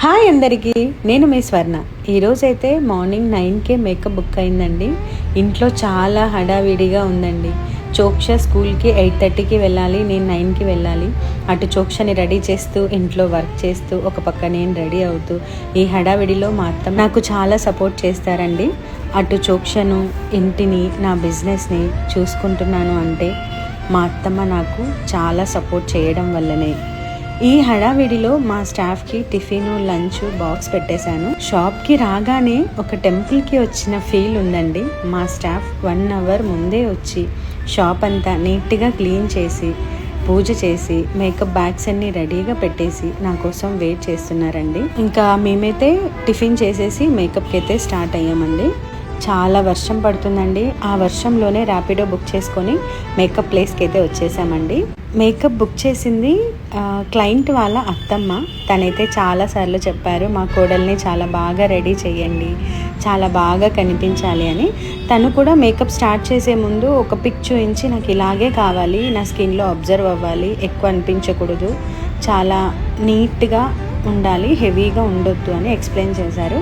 Hi అందరికీ, నేను మీ స్వర్ణ. ఈరోజైతే మార్నింగ్ 9కే మేకప్ బుక్ అయిందండి. ఇంట్లో చాలా హడావిడిగా ఉందండి. చోక్ష స్కూల్కి 8:30కి వెళ్ళాలి, నేను 9కి వెళ్ళాలి. అటు చోక్షని రెడీ చేస్తూ ఇంట్లో వర్క్ చేస్తూ ఒక పక్క నేను రెడీ అవుతూ ఈ హడావిడిలో మా అత్త నాకు చాలా సపోర్ట్ చేస్తారండి. అటు చోక్షను, ఇంటిని, నా బిజినెస్ని చూసుకుంటున్నాను అంటే మా అత్తమ్మ నాకు చాలా సపోర్ట్ చేయడం వల్లనే. ఈ హడావిడిలో మా స్టాఫ్కి టిఫిన్, లంచ్ బాక్స్ పెట్టేశాను. షాప్కి రాగానే ఒక టెంపుల్కి వచ్చిన ఫీల్ ఉందండి. మా స్టాఫ్ 1 అవర్ ముందే వచ్చి షాప్ అంతా నీట్గా క్లీన్ చేసి, పూజ చేసి, మేకప్ బ్యాగ్స్ అన్నీ రెడీగా పెట్టేసి నా కోసం వెయిట్ చేస్తున్నారండి. ఇంకా మేమైతే టిఫిన్ చేసేసి మేకప్కి అయితే స్టార్ట్ అయ్యామండి. చాలా వర్షం పడుతుందండి. ఆ వర్షంలోనే ర్యాపిడో బుక్ చేసుకొని మేకప్ ప్లేస్కి అయితే వచ్చేసామండి. మేకప్ బుక్ చేసింది క్లయింట్ వాళ్ళ అత్తమ్మ. తనైతే చాలాసార్లు చెప్పారు, మా కోడల్ని చాలా బాగా రెడీ చేయండి, చాలా బాగా కనిపించాలి అని. తను కూడా మేకప్ స్టార్ట్ చేసే ముందు ఒక పిక్ చూపించి, నాకు ఇలాగే కావాలి, నా స్కిన్లో అబ్జర్వ్ అవ్వాలి, ఎక్కువ అనిపించకూడదు, చాలా నీట్గా ఉండాలి, హెవీగా ఉండొద్దు అని ఎక్స్ప్లెయిన్ చేశారు.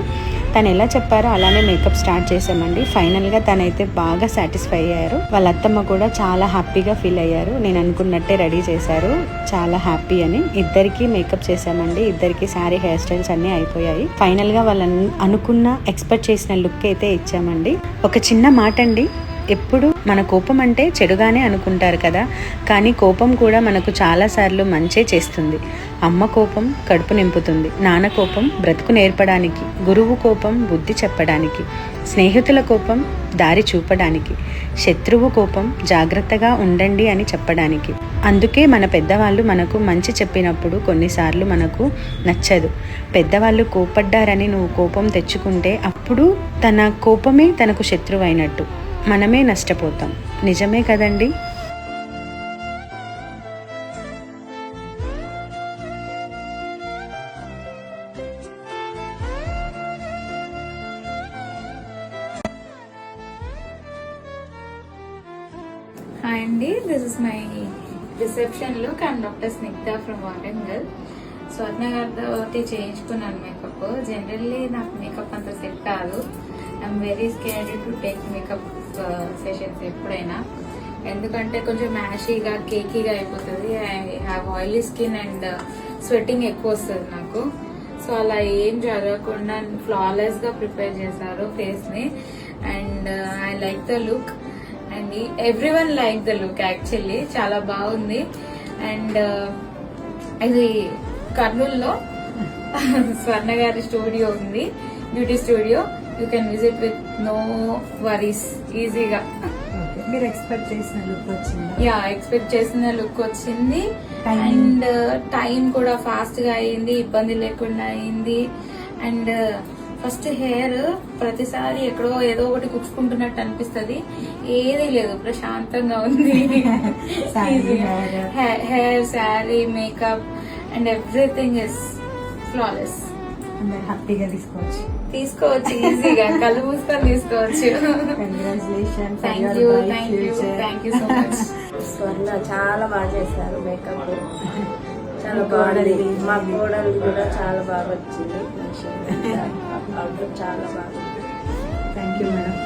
తను ఎలా చెప్పారో అలానే మేకప్ స్టార్ట్ చేసామండి. ఫైనల్గా తనైతే బాగా సాటిస్ఫై అయ్యారు. వాళ్ళ అత్తమ్మ కూడా చాలా హ్యాపీగా ఫీల్ అయ్యారు. నేను అనుకున్నట్టే రెడీ చేశారు, చాలా హ్యాపీ అని. ఇద్దరికి మేకప్ చేసామండి. ఇద్దరికి శారీ, హెయిర్ స్టైల్స్ అన్నీ అయిపోయాయి. ఫైనల్గా వాళ్ళు అనుకున్న, ఎక్స్పెక్ట్ చేసిన లుక్ అయితే ఇచ్చామండి. ఒక చిన్న మాట అండి, ఎప్పుడు మన కోపం అంటే చెడుగానే అనుకుంటారు కదా, కానీ కోపం కూడా మనకు చాలాసార్లు మంచే చేస్తుంది. అమ్మ కోపం కడుపు నింపుతుంది, నాన్న కోపం బ్రతుకు నేర్పడానికి, గురువు కోపం బుద్ధి చెప్పడానికి, స్నేహితుల కోపం దారి చూపడానికి, శత్రువు కోపం జాగ్రత్తగా ఉండండి అని చెప్పడానికి. అందుకే మన పెద్దవాళ్ళు మనకు మంచి చెప్పినప్పుడు కొన్నిసార్లు మనకు నచ్చదు. పెద్దవాళ్ళు కోపడ్డారని నువ్వు కోపం తెచ్చుకుంటే అప్పుడు తన కోపమే తనకు శత్రువు అయినట్టు, మనమే నష్టపోతాం. నిజమే కదండి? హాయ్ అండి, this is my reception look. I'm doctor Snigdha from Warangal. Swarna గారితో చేయించుకున్నాను మేకప్. జనరల్లీ నాకు మేకప్ అంత సెట్ కాదు. I'm very scared to take makeup sessions ఎప్పుడైనా, ఎందుకంటే కొంచెం మ్యాషీగా, కేకీగా అయిపోతుంది. I have oily skin and sweating ఎక్కువ వస్తుంది నాకు. సో అలా ఏం జరగకుండా ఫ్లాలెస్గా ప్రిపేర్ చేశారు ఫేస్ని. And I like the look and everyone like the look. Actually చాలా బాగుంది. అండ్ ఇది కర్నూలులో స్వర్ణ గారి స్టూడియో ఉంది, beauty studio. You can visit with no worries, ఈజీగా. మీరు ఎక్స్పెక్ట్ చేసిన లుక్ వచ్చింది? యా, ఎక్స్పెక్ట్ చేసిన లుక్ వచ్చింది. అండ్ టైం కూడా ఫాస్ట్ గా అయింది, ఇబ్బంది లేకుండా అయింది. అండ్ ఫస్ట్ హెయిర్ ప్రతిసారి ఎక్కడో ఏదో ఒకటి కుచ్చుకుంటున్నట్టు అనిపిస్తుంది, ఏదీ లేదు, ప్రశాంతంగా ఉంది. Hair, sari, makeup and everything is flawless. హ్యాపీగా తీసుకోవచ్చు ఈజీగా, కళ్ళు మూసుకొని తీసుకోవచ్చు. Thank you so much. స్వర్ణ చాలా బాగా చేశారు మేకప్, చాలా బాగుంది. మా కోడలు కూడా చాలా బాగా వచ్చింది, చాలా బాగుంది. Thank you madam.